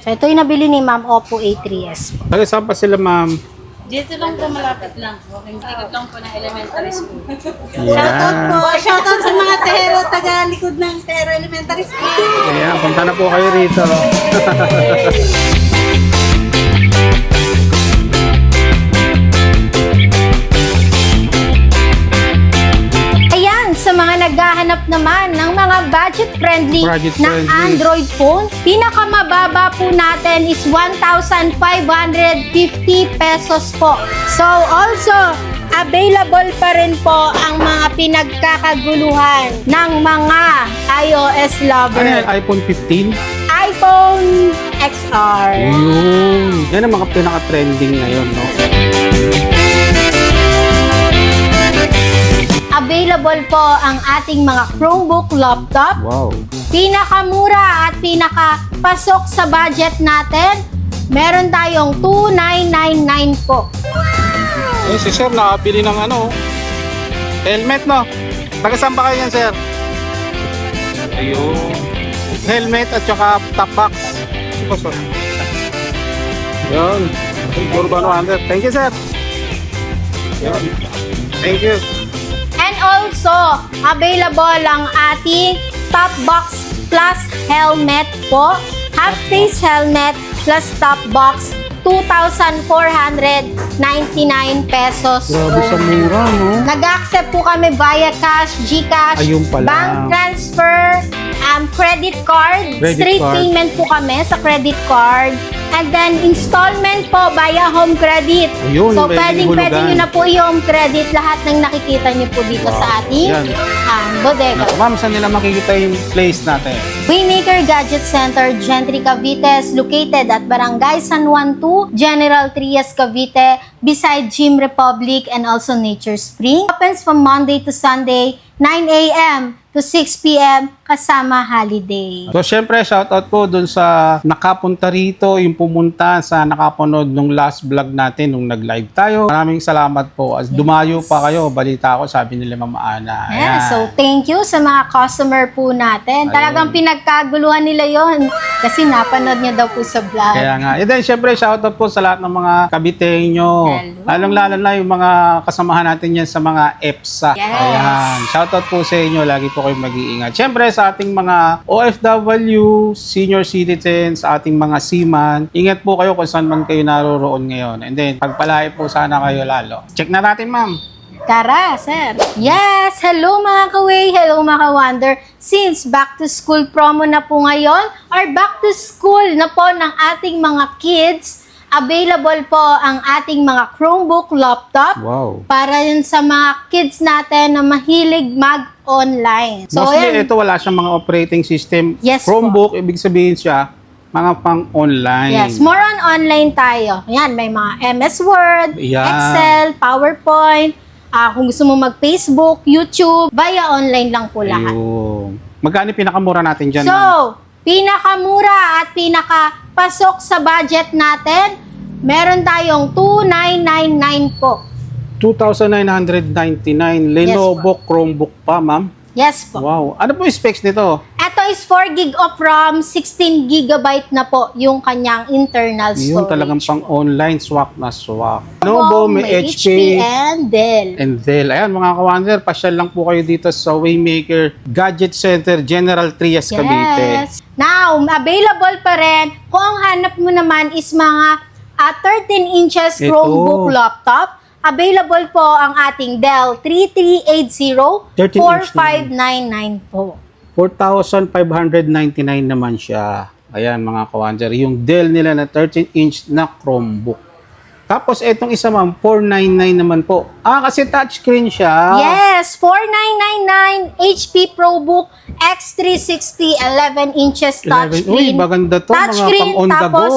So, ito yung nabili ni Ma'am Oppo A3s. Taga saan pa sila, ma'am? Dito lang po, malapit lang. Walking ticket lang po ng elementary school. Shoutout po. Yan. Shoutout sa mga Tehero, taga-likod ng Tehero Elementary School. Kaya, punta na po kayo rito. Ayan, sa mga naghahanap naman ng mga budget-friendly na Budget-friendly. Android phone, pinakamababa po natin is 1,550 pesos po. So, also, available pa rin po ang mga pinagkakaguluhan ng mga iOS Ano lover. yan? iPhone 15? iPhone XR. Yun. Yan ang mga pinaka-trending ngayon, no? Available po ang ating mga Chromebook laptop. Wow. Pinakamura at pinakapasok sa budget natin, meron tayong 2,999 po. Eh, si sir, nakabili ng ano, helmet, no? Taga saan ba kayo yan, sir? Ayun. Helmet at saka top box. Sir. Yun. Siguro ba no, Ander? Thank you, sir. Yun. Thank you. And also, available ang ating top box plus helmet po. Half face helmet plus top box, 2,499 pesos. Grabe sa mura, no? Nag-accept po kami via cash, GCash, Ayun pala. bank transfer, credit card. Credit Straight card. payment po kami sa credit card. And then installment po via home credit. Ayun, so pwedeng pwede hulugan. nyo na po i-home credit lahat ng nakikita nyo po dito Wow. sa ating Yan. bodega. Ma'am, saan nila makikita yung place natin? Waymaker Gadget Center, Gentry, Cavite, located at Barangay San Juan 2, General Trias, Cavite, beside Gym Republic and also Nature Spring. Opens from Monday to Sunday, 9 a.m. to 6 p.m. kasama holiday. So, syempre, shoutout po dun sa nakapunta rito, yung pumunta sa nakapanood nung last vlog natin, nung nag-live tayo. Maraming salamat po. As dumayo pa kayo, balita ko, sabi nila Ma'am Ana. Yeah, Ayan. so thank you sa mga customer po natin. Talagang pinagkaguluhan nila yon kasi napanood niya daw po sa vlog. Kaya nga. And then, syempre, shoutout po sa lahat ng mga kabitenyo. Hello. Lalong-lalo na yung mga kasamahan natin yan sa mga EPSA. Yes. Ayan. Shoutout po sa inyo. Lagi po kayong mag-iingat. Syempre, sa ating mga OFW, senior citizens, sa ating mga seaman, ingat po kayo kung saan man kayo naroroon ngayon. And then, pagpalain po sana kayo lalo. Check na natin, ma'am. Tara, sir. Yes! Hello mga ka-way! Hello mga ka-wonder! Since back to school promo na po ngayon, or back to school na po ng ating mga kids, available po ang ating mga Chromebook laptop Wow. para yun sa mga kids natin na mahilig mag-online. So, Mostly, yan. ito wala siyang mga operating system. Yes po. Chromebook, ibig sabihin siya, mga pang-online. Yes, more on online tayo. Yan, may mga MS Word, Yan. Excel, PowerPoint, kung gusto mo mag-Facebook, YouTube, via online lang po lahat. Ayun. Magkano pinakamura natin dyan? So, ma'am? pinakamura at pinakapasok sa budget natin, meron tayong 2,999 po. 2,999. Lenovo Chromebook pa, ma'am. Yes po. Wow. Ano po yung specs nito? Ito is 4 gig of RAM, 16 gigabyte na po yung kanyang internal storage. Yung talagang pang-online swak na swak. Po, Lenovo, may HP, and Dell. and Dell. Ayan, mga kawander, pasyal lang po kayo dito sa Waymaker Gadget Center, General Trias, Cavite. Yes. Now, available pa rin. Kung ang hanap mo naman is mga 13 inches Ito. Chromebook laptop, available po ang ating Dell 3380 13 4599 po. 4,599 naman siya. Ayan, mga kawander. Yung Dell nila na 13-inch na Chromebook. Tapos, etong isa, ma'am, 499 naman po. Kasi touchscreen siya. Yes, 4999 HP ProBook X360 11 inches 11. Uy, touchscreen. maganda to. Mga Touchscreen pang on the go. tapos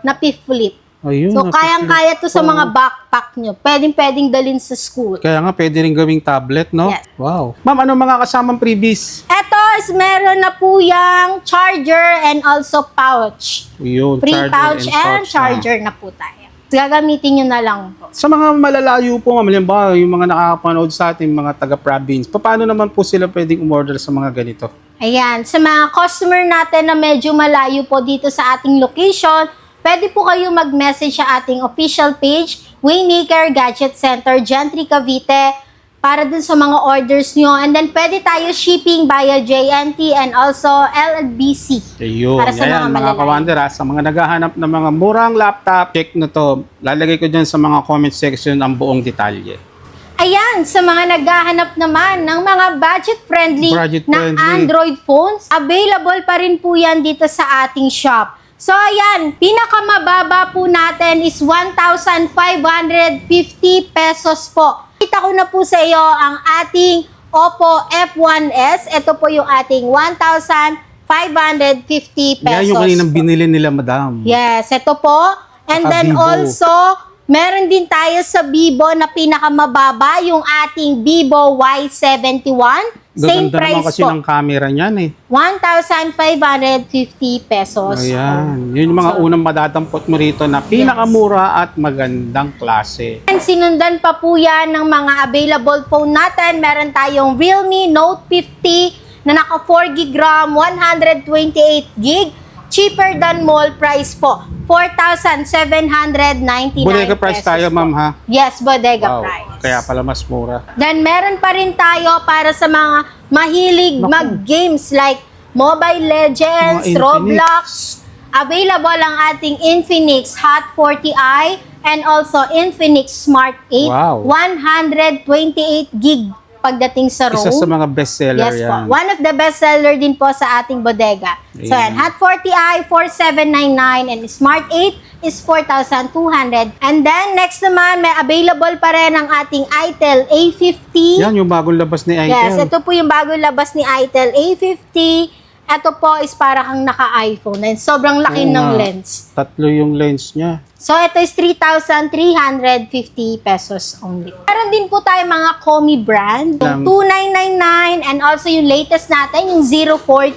napi-flip. Ayun, So, kayang-kaya to sa mga backpack nyo. Pwedeng dalhin sa school. Kaya nga, pwede rin gawing tablet, no? Yes. Wow. Ma'am, ano mga kasamang freebies? Ito is meron na po yung charger and also pouch. Yun, Free charger pouch and pouch na. charger na po tayo. Gagamitin nyo na lang po. Sa mga malalayo po, ma'am, halimbawa, yung mga nakakapanood sa ating mga taga-province, paano naman po sila pwedeng umorder sa mga ganito? Ayan, sa mga customer natin na medyo malayo po dito sa ating location, pwede po kayo mag-message sa ating official page, Waymaker Gadget Center, Gentry Cavite, para dun sa mga orders nyo. And then, pwede tayo shipping via JNT and also LLBC. Ayun, Para sa ayan, mga mga malalayo. kawander, sa mga naghahanap ng mga murang laptop, check na to. Lalagay ko dyan sa mga comment section ang buong detalye. Ayan, sa mga naghahanap naman ng mga budget-friendly Budget-friendly. na Android phones, available pa rin po yan dito sa ating shop. So ayan, pinakamababa po natin is 1,550 pesos po. Kita ko na po sa iyo ang ating Oppo F1s. Ito po yung ating 1,550 pesos. Yan yung kaninang po. binili nila, madam. Yes, ito po. And Saka then Vivo. also, meron din tayo sa Vivo na pinakamababa, yung ating Vivo Y71. Same Gaganda naman price kasi po. ng camera niyan eh. 1,550 pesos. Ayan. Yun yung mga unang madadampot mo rito na pinakamura at magandang klase. And sinundan pa po yan ng mga available phone natin. Meron tayong Realme Note 50 na naka 4GB RAM, 128GB. Cheaper than mall price po. 4,799 Bodega price pesos tayo, po. ma'am, ha? Yes, bodega Wow. price. Kaya pala mas mura. Then, meron pa rin tayo para sa mga mahilig Naku. mag-games like Mobile Legends, Mga Infinix. Roblox. Available ang ating Infinix Hot 40i and also Infinix Smart 8. Wow. 128GB pagdating sa ROM. Isa sa mga bestseller Yes yan. po. One of the best seller din po sa ating bodega. So, Ayan. yan. Hot 40i, 4,799 and Smart 8 is 4,200. And then, next naman, may available pa rin ang ating Itel A50. Yan yung bagong labas ni Itel. Yes, ito po yung bagong labas ni Itel A50. Ito po is para kang naka-iPhone. And sobrang laki Oo ng nga. lens. Tatlo yung lens niya. So, ito is 3,350 pesos only. Meron din po tayo mga Komi brand. Yung 2999 and also yung latest natin, yung 040,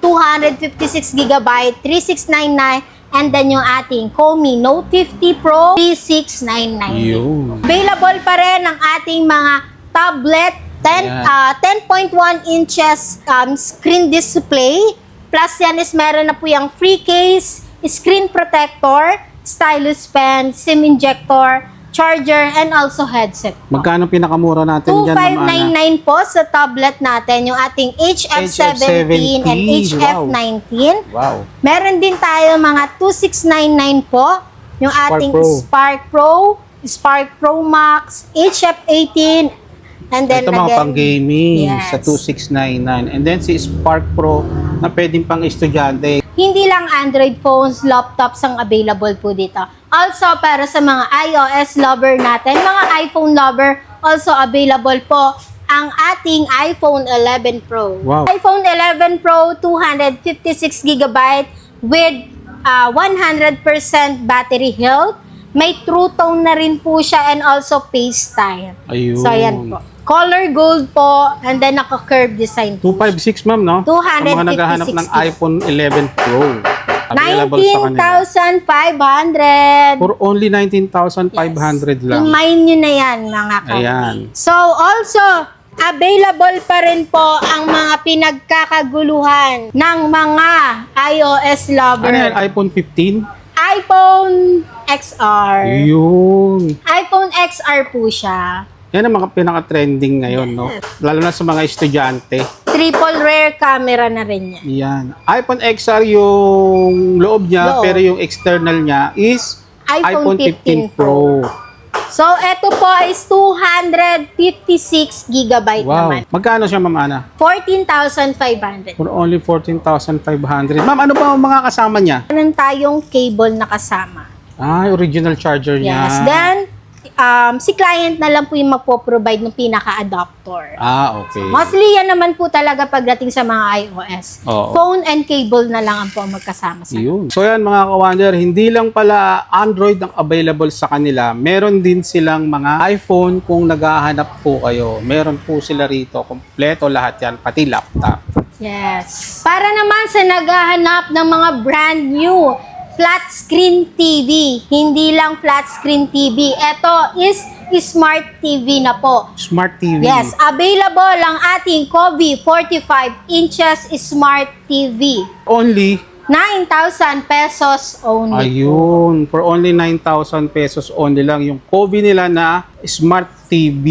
256GB, 3699. And then yung ating Komi Note 50 Pro, 3699. Yun. Available pa rin ang ating mga tablet, 10.1 inches screen display. Plus yan is meron na po yung free case, screen protector, stylus pen, SIM injector, charger, and also headset. Magkano pinakamura natin dyan, ma'am Ana? 2,599 po sa tablet natin, yung ating HF17 and HF19. Wow. Meron din tayo mga 2,699 po, yung ating Pro. Spark Pro, Spark Pro Max, HF18, and then Ito mga again, pang-gaming yes. sa 2,699. And then si Spark Pro na pwedeng pang estudyante. Hindi lang Android phones, laptops ang available po dito. Also, para sa mga iOS lover natin, mga iPhone lover, also available po ang ating iPhone 11 Pro. Wow. iPhone 11 Pro, 256GB with 100% battery health. May True Tone na rin po siya and also FaceTime. Ayun. So, ayan po. Color gold po and then naka-curve design po. 256, ma'am, no? 256 Ang mga naghahanap ng iPhone 11 Pro. Available sa kanila. 19,500. For only 19,500 lang. I-mine nyo na yan, mga kapatid. Ayan. So, also, available pa rin po ang mga pinagkakaguluhan ng mga iOS lover. Ano yan? iPhone 15? iPhone XR. Yun. iPhone XR po siya. Yan ang mga pinaka-trending ngayon, no? Lalo na sa mga estudyante. Triple rear camera na rin yan. Yan. iPhone XR yung loob niya, Loob. pero yung external niya is iPhone 15 Pro. So, eto po is 256 GB Wow. naman. Magkano siya, Ma'am Ana? 14,500. For only 14,500. Ma'am, ano ba ang mga kasama niya? Meron tayong cable na kasama. Ah, original charger niya. Yes. Then, si client na lang po yung magpo-provide ng pinaka-adapter. Ah, okay. Mostly yan naman po talaga pagdating sa mga iOS. Oo. Phone and cable na lang ang po ang magkasama sa. Yun. So yan mga kawander, hindi lang pala Android ang available sa kanila. Meron din silang mga iPhone kung naghahanap po kayo. Meron po sila rito. Kompleto lahat yan, pati laptop. Yes. Para naman sa naghahanap ng mga brand new flat screen TV. Hindi lang flat screen TV. Ito is Smart TV na po. Smart TV. Yes, available ang ating Kobe 45 inches Smart TV. Only, 9,000 pesos only. ayun, for only 9,000 pesos only lang yung Kobe nila na Smart TV.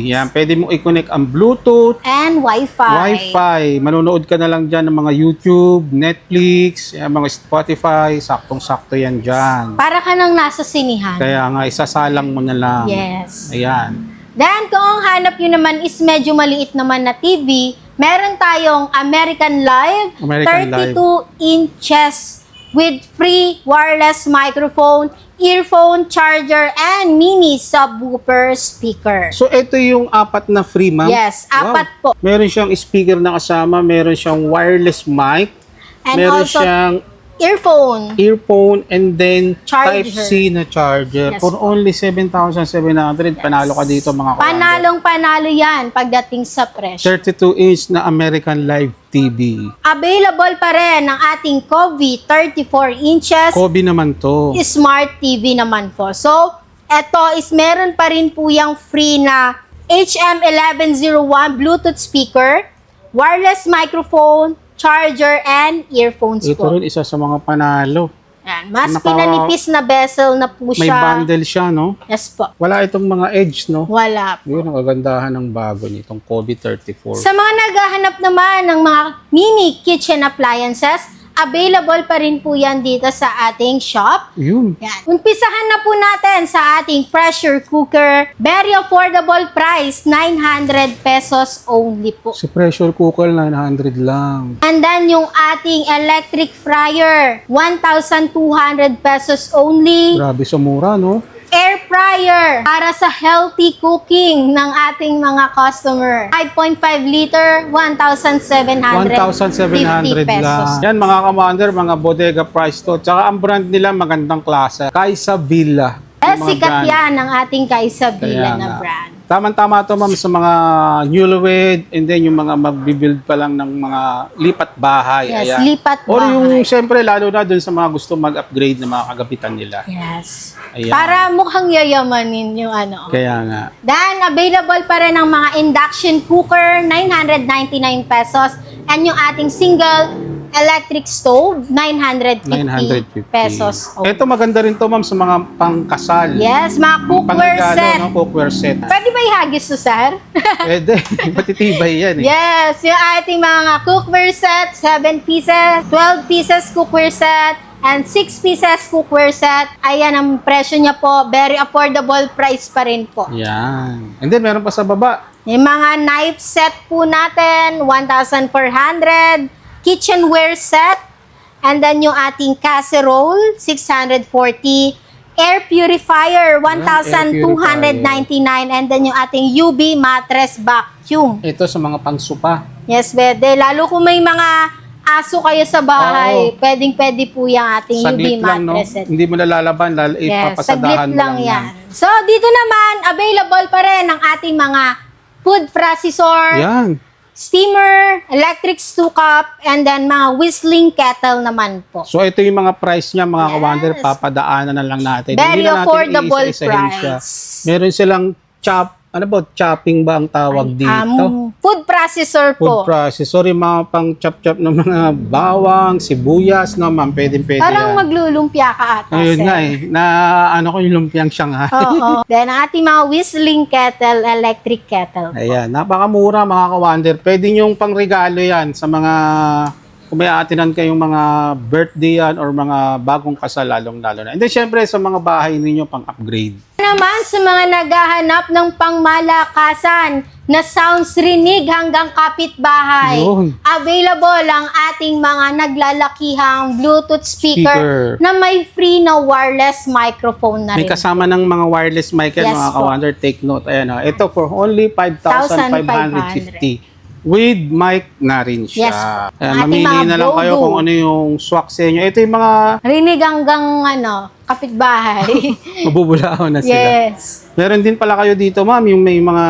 Yan, pwede mo i-connect ang Bluetooth, And Wi-Fi. Wi-Fi. Manonood ka na lang dyan ng mga YouTube, Netflix, yan, mga Spotify. Saktong-sakto yan dyan. Para ka nang nasa sinihan. Kaya nga, isasalang mo na lang. Yes. Ayan. Then, kung ang hanap nyo naman is medyo maliit naman na TV, meron tayong American Live, American 32 inches with free wireless microphone, earphone, charger, and mini subwoofer speaker. So, ito yung apat na free, ma'am? Yes, apat po. Meron siyang speaker na kasama, meron siyang wireless mic, And meron also, siyang earphone. earphone, and then Charger. Type-C na charger. Yes, For po. only 7,700, panalo ka dito mga kawander. Panalong panalo yan pagdating sa presyo. 32-inch na American Live TV. Available pa rin ang ating Kobe 34 inches Kobe naman to. Smart TV naman po. So, eto is meron pa rin po yung free na HM1101 Bluetooth speaker, wireless microphone, charger, and earphones Ito po. rin isa sa mga panalo. Yan. Mas Naka- pinanipis na bezel na po May siya. bundle siya, no? Yes po. Wala itong mga edge, no? Wala po. Yun ang kagandahan ng bago nitong Kobe 34. Sa mga naghahanap naman ng mga mini kitchen appliances, available pa rin po yan dito sa ating shop. Yun. Yan. Umpisahan na po natin sa ating pressure cooker. Very affordable price, 900 pesos only po. Si pressure cooker, 900 lang. And then yung ating electric fryer, 1,200 pesos only. Grabe sa mura, no? Air fryer para sa healthy cooking ng ating mga customer. 5.5 liter, 1,750 1,700 pesos. lang. Yan mga commander, mga bodega price to. Tsaka ang brand nila magandang klase. Kaysa Villa. Eh, Yung mga sikat brand. yan ang ating Kaisa Villa Kaya na nga. brand. Tama-tama to ma'am sa mga newlywed and then yung mga magbibuild pa lang ng mga lipat bahay. Yes, Ayan. lipat Or yung bahay. syempre lalo na dun sa mga gusto mag-upgrade ng mga kagabitan nila. Yes. Ayan. Para mukhang yayamanin yung ano. Kaya nga. Then, available pa rin ang mga induction cooker, 999 pesos. And yung ating single electric stove, 950 pesos. Oh. Ito maganda rin to ma'am sa mga pangkasal. Yes, mga cookware Pangregalo, set. no? Cookware set. Pwede ba ihagis to, sir? Pwede. Matitibay yan eh. Yes, yung ating mga cookware set, 7 pieces, 12 pieces cookware set, and 6 pieces cookware set. Ayan ang presyo niya po. Very affordable price pa rin po. Yan. And then meron pa sa baba. Yung mga knife set po natin, 1,400. Kitchenware set. And then yung ating casserole, 640. Air purifier, 1,299. And then yung ating UV mattress vacuum. Ito sa mga pangsupa. Yes, pwede. Lalo kung may mga aso kayo sa bahay, Oo. pwedeng-pwede po yung ating UV Saglit lang, no? mattress set. Hindi mo nalalaban, Yes, ipapasadahan saglit mo lang lang yan. So, dito naman, available pa rin ang ating mga food processor, Yan. steamer, electric stew cup, and then mga whistling kettle naman po. So, ito yung mga price niya, mga Yes. kawander, papadaanan na lang natin. Very Hindi na natin affordable iisa-isahin siya. price. Meron silang chopping ba ang tawag dito? Food processor po. Food processor, yung mga pang chop-chop ng mga bawang, sibuyas, no, ma'am, pwedeng-pwede Parang yan. maglulumpia ka ata, Ayun sir. nga eh, na ano ko yung lumpiang Shanghai. Oo. Then, ang ating mga whistling kettle, electric kettle po. Ayan, napakamura mga kawander. Pwede nyong pangregalo yan sa mga, kung may aatinan kayong mga birthday yan or mga bagong kasal lalong-lalo na. And then syempre sa mga bahay ninyo pang-upgrade. Naman sa mga naghahanap ng pangmalakasan na sounds rinig hanggang kapitbahay. Yun. Available ang ating mga naglalakihang Bluetooth speaker, Speaker. na may free na wireless microphone na May rin. kasama ng mga wireless mic yan, Yes mga po. kawander. Take note. Ayan, ito for only 5,550. With mic na rin siya. Yes po. Ayan, Ating mamili mga na lang kayo Bluetooth. kung ano yung swak sa inyo. Ito yung mga Rinig hanggang kapitbahay. mabubulao na sila. Yes. Meron din pala kayo dito, ma'am, yung may mga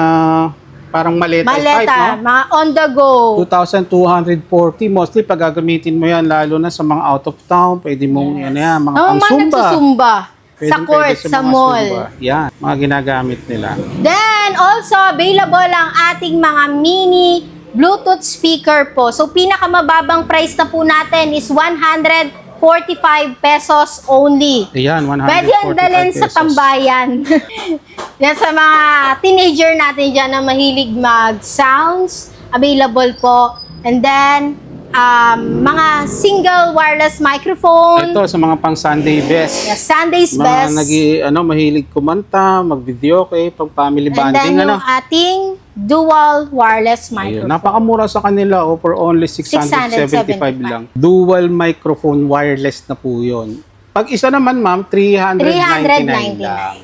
parang maleta type, Maleta, no? mga on the go. 2,240. Mostly, pag gagamitin mo yan, lalo na sa mga out of town, pwede mong, ano yan, mga Oh, mga pang-zumba. nagsusumba. Sa court, sa mga mall. Zumba. Yan, mga ginagamit nila. Then, also, available ang ating mga mini Bluetooth speaker po. So, pinakamababang price na po natin is 145 pesos only. Ayan, 145 Pwede ang dalhin sa pesos. tambayan. Yan sa mga teenager natin dyan na mahilig mag-sounds. Available po. And then, mga single wireless microphone. Ito sa mga pang Sunday best. Yes, Sunday's Mga best. mahilig kumanta, mag-video, pang family And bonding, then yung ating dual wireless Ayun, microphone. napakamura sa kanila for only 675 lang. Dual microphone wireless na po yun. Pag isa naman ma'am, 399 lang.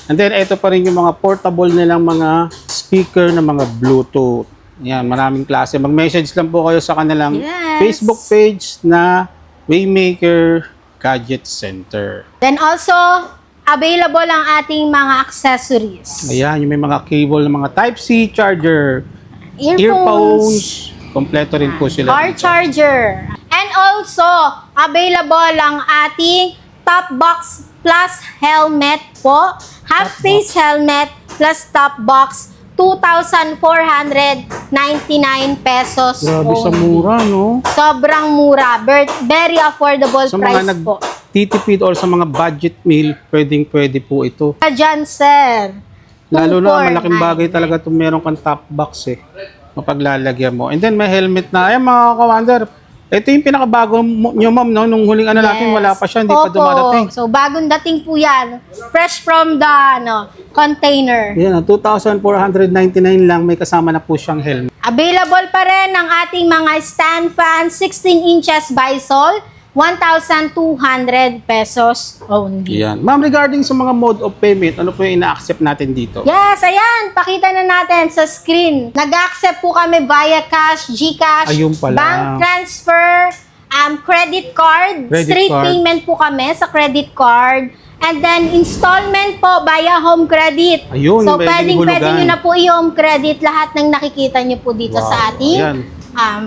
And then ito pa rin yung mga portable nilang mga speaker na mga Bluetooth. Yan, maraming klase. Mag-message lang po kayo sa kanilang Yes. Facebook page na Waymaker Gadget Center. Then also, available ang ating mga accessories. Ayan, yung may mga cable ng mga Type-C charger, Earphones, earphones, kompleto rin po sila. car charger. And also, available ang ating top box plus helmet po. Half face helmet plus top box, 2,499 pesos. Grabe sa only. mura, no? Sobrang mura. Very affordable Sa mga price po. nagtitipid or sa mga budget meal, pwede po ito. Diyan, sir. Lalo na 249. malaking bagay talaga itong meron kang top box mapaglalagyan mo. And then may helmet na. Ayan mga kawander, ito yung pinakabago nyo ma'am, no? Nung huling natin, wala pa siya, hindi pa Opo. dumadating. So, bagong dating po yan. Fresh from the container. Yan, 2,499 lang, may kasama na po siyang helmet. Available pa rin ang ating mga stand fan, 16 inches Bisol, 1,200 pesos only. Yan. Ma'am, regarding sa mga mode of payment, ano po yung ina-accept natin dito? Yes, ayan. Pakita na natin sa screen. Nag-accept po kami via cash, GCash, Ayun pala. bank transfer, credit card. Credit Straight card. payment po kami sa credit card. And then, installment po via home credit. Ayun, so, pwedeng pwede hulugan. nyo na po i-home credit lahat ng nakikita nyo po dito Wow. sa ating Ayan.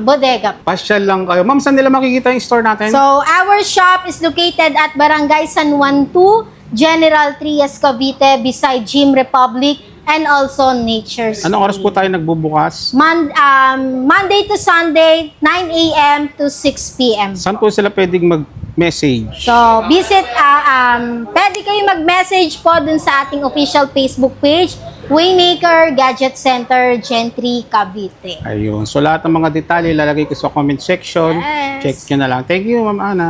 bodega. Pasyal lang kayo. Ma'am, saan nila makikita yung store natin? So, our shop is located at Barangay San Juan 2, General Trias, Cavite, beside Gym Republic, and also Nature's Anong oras po Spring. tayo nagbubukas? Monday to Sunday, 9 a.m. to 6 p.m. Saan po sila pwedeng mag-message? So, visit, pwede kayo mag-message po dun sa ating official Facebook page, Waymaker Gadget Center, Gentry, Cavite. Ayun. So, lahat ng mga detalye lalagay ko sa comment section. Yes. Check nyo na lang. Thank you, Ma'am Ana.